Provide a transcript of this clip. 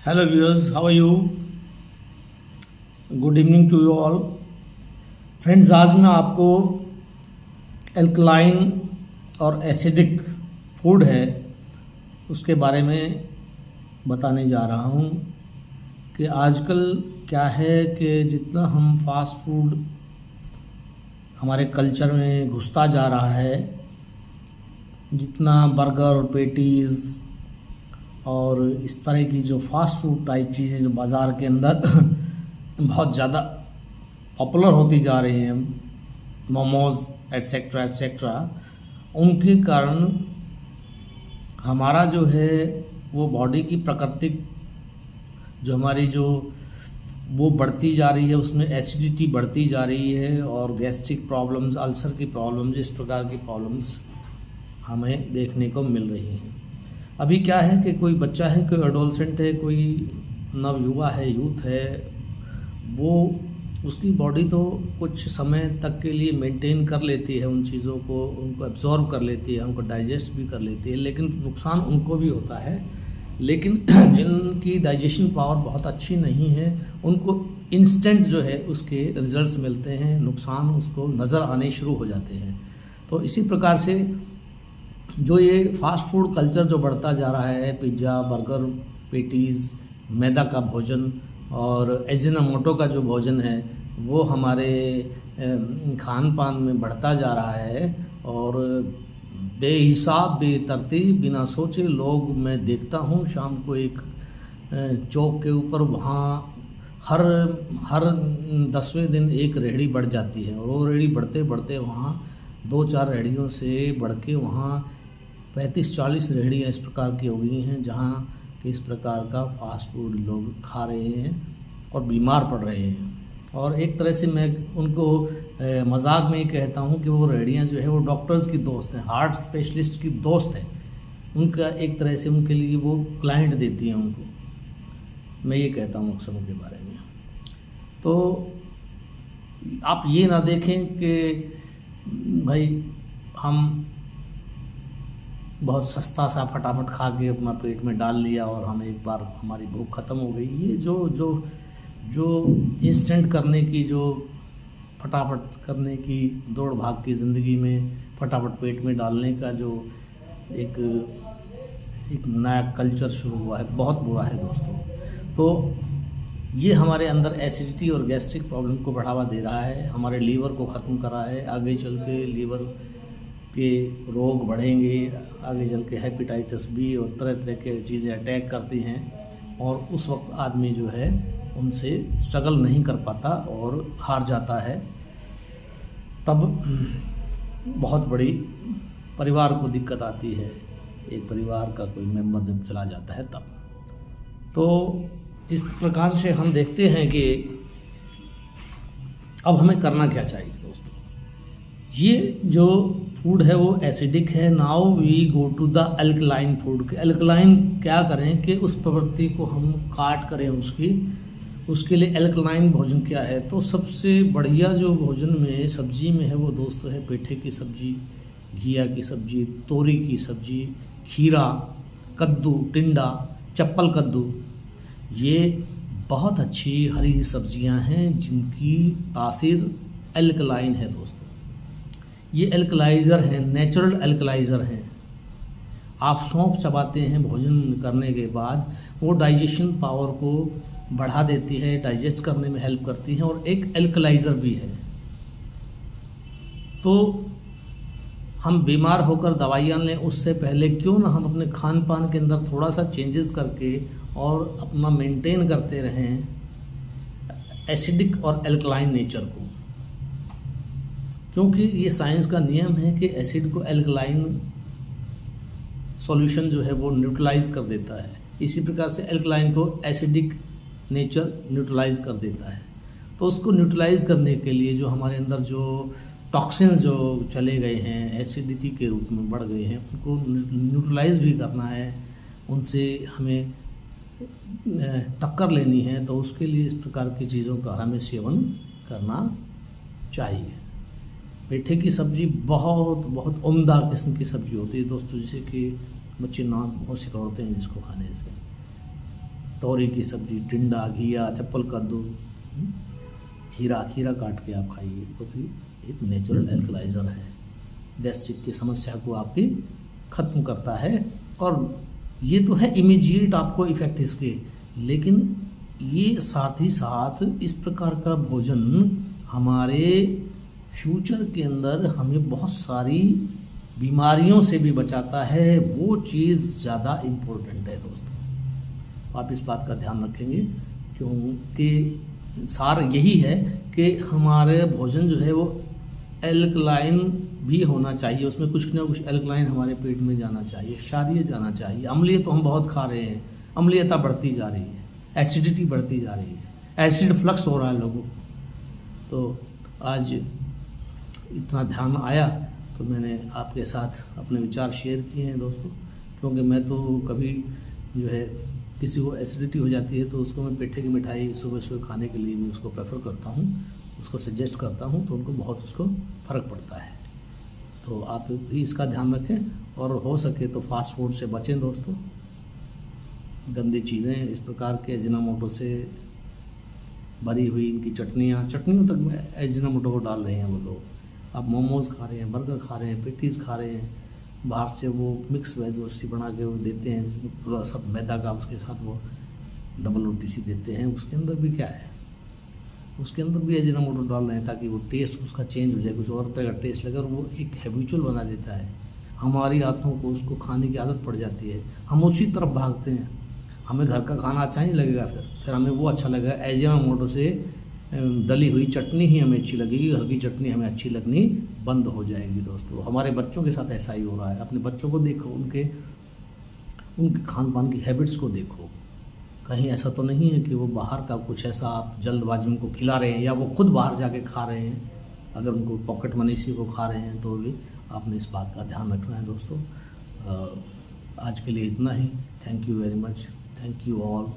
Hello viewers, how are you? Good evening to you all. Friends, आज मैं आपको alkaline और एसिडिक फूड है उसके बारे में बताने जा रहा हूँ कि आजकल क्या है कि जितना हम फास्ट फूड हमारे कल्चर में घुसता जा रहा है, जितना बर्गर और पेटीज़ और इस तरह की जो फास्ट फूड टाइप चीज़ें जो बाज़ार के अंदर बहुत ज़्यादा पॉपुलर होती जा रही हैं, मोमोज़ एट्सेट्रा एट्सेट्रा, उनके कारण हमारा जो है वो बॉडी की प्राकृतिक जो हमारी जो वो बढ़ती जा रही है, उसमें एसिडिटी बढ़ती जा रही है और गैस्ट्रिक प्रॉब्लम्स, अल्सर की प्रॉब्लम्स, इस प्रकार की प्रॉब्लम्स हमें देखने को मिल रही हैं। अभी क्या है कि कोई बच्चा है, कोई एडोलसेंट है, कोई नवयुवा है, यूथ है, वो उसकी बॉडी तो कुछ समय तक के लिए मेंटेन कर लेती है उन चीज़ों को, उनको एब्जॉर्ब कर लेती है, उनको डाइजेस्ट भी कर लेती है, लेकिन नुकसान उनको भी होता है। लेकिन जिनकी डाइजेशन पावर बहुत अच्छी नहीं है, उनको इंस्टेंट जो है उसके रिजल्ट्स मिलते हैं, नुकसान उसको नज़र आने शुरू हो जाते हैं। तो इसी प्रकार से जो ये फास्ट फूड कल्चर जो बढ़ता जा रहा है, पिज़्ज़ा, बर्गर, पेटीज़, मैदा का भोजन और एजिनोमोटो का जो भोजन है वो हमारे खान पान में बढ़ता जा रहा है और बेहिसाब बेतरतीब बिना सोचे लोग, मैं देखता हूँ शाम को एक चौक के ऊपर वहाँ हर 10वें दिन एक रेहड़ी बढ़ जाती है और वो रेहड़ी बढ़ते बढ़ते वहाँ 2-4 रेहड़ियों से बढ़ के वहाँ 35-40 रेहड़ियाँ इस प्रकार की हो गई हैं, जहाँ कि इस प्रकार का फास्ट फूड लोग खा रहे हैं और बीमार पड़ रहे हैं। और एक तरह से मैं उनको मजाक में ही कहता हूँ कि वो रेहड़ियाँ जो है वो डॉक्टर्स की दोस्त हैं, हार्ट स्पेशलिस्ट की दोस्त हैं। उनका एक तरह से उनके लिए वो क्लाइंट देती हैं उनको, मैं ये कहता हूँ अक्सर उनके बारे में। तो आप ये ना देखें कि भाई हम बहुत सस्ता सा फटाफट खा के अपना पेट में डाल लिया और हम एक बार हमारी भूख ख़त्म हो गई। ये जो इंस्टेंट करने की, जो फटाफट करने की दौड़ भाग की ज़िंदगी में फटाफट पेट में डालने का जो एक नया कल्चर शुरू हुआ है, बहुत बुरा है दोस्तों। तो ये हमारे अंदर एसिडिटी और गैस्ट्रिक प्रॉब्लम को बढ़ावा दे रहा है, हमारे लीवर को ख़त्म कर रहा है। आगे चल के लीवर के रोग बढ़ेंगे, आगे चल के हेपेटाइटिस बी और तरह तरह के चीज़ें अटैक करती हैं और उस वक्त आदमी जो है उनसे स्ट्रगल नहीं कर पाता और हार जाता है। तब बहुत बड़ी परिवार को दिक्कत आती है, एक परिवार का कोई मेंबर जब चला जाता है तब। तो इस प्रकार से हम देखते हैं कि अब हमें करना क्या चाहिए दोस्तों। ये जो फूड है वो एसिडिक है। Now we go to the alkaline food. Alkaline क्या करें कि उस प्रवृत्ति को हम काट करें उसके लिए अल्कलाइन भोजन क्या है। तो सबसे बढ़िया जो भोजन में सब्जी में है वो दोस्तों है पेठे की सब्जी, घिया की सब्जी, तोरी की सब्जी, खीरा, कद्दू, टिंडा, चप्पल कद्दू। ये बहुत अच्छी हरी सब्जियां हैं जिनकी तासीर अल्कलाइन है दोस्तों। ये एल्कलाइज़र हैं, नेचुरल एल्कलाइज़र हैं। आप सौंफ चबाते हैं भोजन करने के बाद, वो डाइजेशन पावर को बढ़ा देती है, डाइजेस्ट करने में हेल्प करती हैं और एक एल्कलाइज़र भी है। तो हम बीमार होकर दवाइयाँ लें उससे पहले क्यों ना हम अपने खान पान के अंदर थोड़ा सा चेंजेस करके और अपना मेंटेन करते रहें एसिडिक और एल्कलाइन नेचर को, क्योंकि ये साइंस का नियम है कि एसिड को एल्कलाइन सॉल्यूशन जो है वो न्यूट्रलाइज कर देता है। इसी प्रकार से एल्कलाइन को एसिडिक नेचर न्यूट्रलाइज कर देता है। तो उसको न्यूट्रलाइज करने के लिए जो हमारे अंदर जो टॉक्सिन्स जो चले गए हैं, एसिडिटी के रूप में बढ़ गए हैं, उनको न्यूट्रलाइज भी करना है, उनसे हमें टक्कर लेनी है। तो उसके लिए इस प्रकार की चीज़ों का हमें सेवन करना चाहिए। पेठे की सब्ज़ी बहुत उम्दा किस्म की सब्ज़ी होती है दोस्तों, जिसे कि बच्चे नाक मुँह सिकोड़ते हैं जिसको खाने से। तोरी की सब्ज़ी, टिंडा, घिया, चप्पल कद्दू, खीरा काट के आप खाइए, क्योंकि एक नेचुरल एल्कलाइज़र है, गैस्ट्रिक की समस्या को आपकी ख़त्म करता है। और ये तो है इमीडिएट आपको इफ़ेक्ट इसके, लेकिन ये साथ ही साथ इस प्रकार का भोजन हमारे फ्यूचर के अंदर हमें बहुत सारी बीमारियों से भी बचाता है। वो चीज़ ज़्यादा इम्पोर्टेंट है दोस्तों, आप इस बात का ध्यान रखेंगे, क्योंकि सार यही है कि हमारे भोजन जो है वो एल्कलाइन भी होना चाहिए, उसमें कुछ ना कुछ एल्कलाइन हमारे पेट में जाना चाहिए, क्षारीय जाना चाहिए। अम्लीय तो हम बहुत खा रहे हैं, अम्लीयता बढ़ती जा रही है, एसिडिटी बढ़ती जा रही है, एसिड फ्लक्स हो रहा है लोगों को। तो आज इतना ध्यान आया तो मैंने आपके साथ अपने विचार शेयर किए हैं दोस्तों, क्योंकि मैं तो कभी जो है किसी को एसिडिटी हो जाती है तो उसको मैं पेठे की मिठाई सुबह सुबह खाने के लिए भी उसको प्रेफर करता हूँ, उसको सजेस्ट करता हूँ, तो उनको बहुत उसको फ़र्क पड़ता है। तो आप भी इसका ध्यान रखें, और हो सके तो फास्ट फूड से बचें दोस्तों। गंदी चीज़ें इस प्रकार के अजीनोमोटो से भरी हुई इनकी चटनियों तक में अजीनोमोटो को डाल रहे हैं वो लोग। आप मोमोज़ खा रहे हैं, बर्गर खा रहे हैं, पेटीज़ खा रहे हैं, बाहर से वो मिक्स वेज रोटी बना के वो देते हैं, पूरा सब मैदा का, उसके साथ वो डबल रोटी सी देते हैं, उसके अंदर भी क्या है, उसके अंदर भी अजीनोमोटो डाल रहे हैं ताकि वो टेस्ट उसका चेंज हो जाए, कुछ और तरह का टेस्ट लगे, और वो एक हैबिचुअल बना देता है। हमारी आंतों को उसको खाने की आदत पड़ जाती है, हम उसी तरफ भागते हैं। हमें घर का खाना अच्छा नहीं लगेगा, फिर हमें वो अच्छा लगेगा, अजीनोमोटो से डली हुई चटनी ही हमें अच्छी लगेगी, घर की चटनी हमें अच्छी लगनी बंद हो जाएगी दोस्तों। हमारे बच्चों के साथ ऐसा ही हो रहा है। अपने बच्चों को देखो, उनके खान पान की हैबिट्स को देखो, कहीं ऐसा तो नहीं है कि वो बाहर का कुछ ऐसा आप जल्दबाजी में उनको खिला रहे हैं, या वो खुद बाहर जाके खा रहे हैं। अगर उनको पॉकेट मनी से वो खा रहे हैं तो भी आपने इस बात का ध्यान रखना है दोस्तों। आज के लिए इतना ही। Thank you very much, thank you all.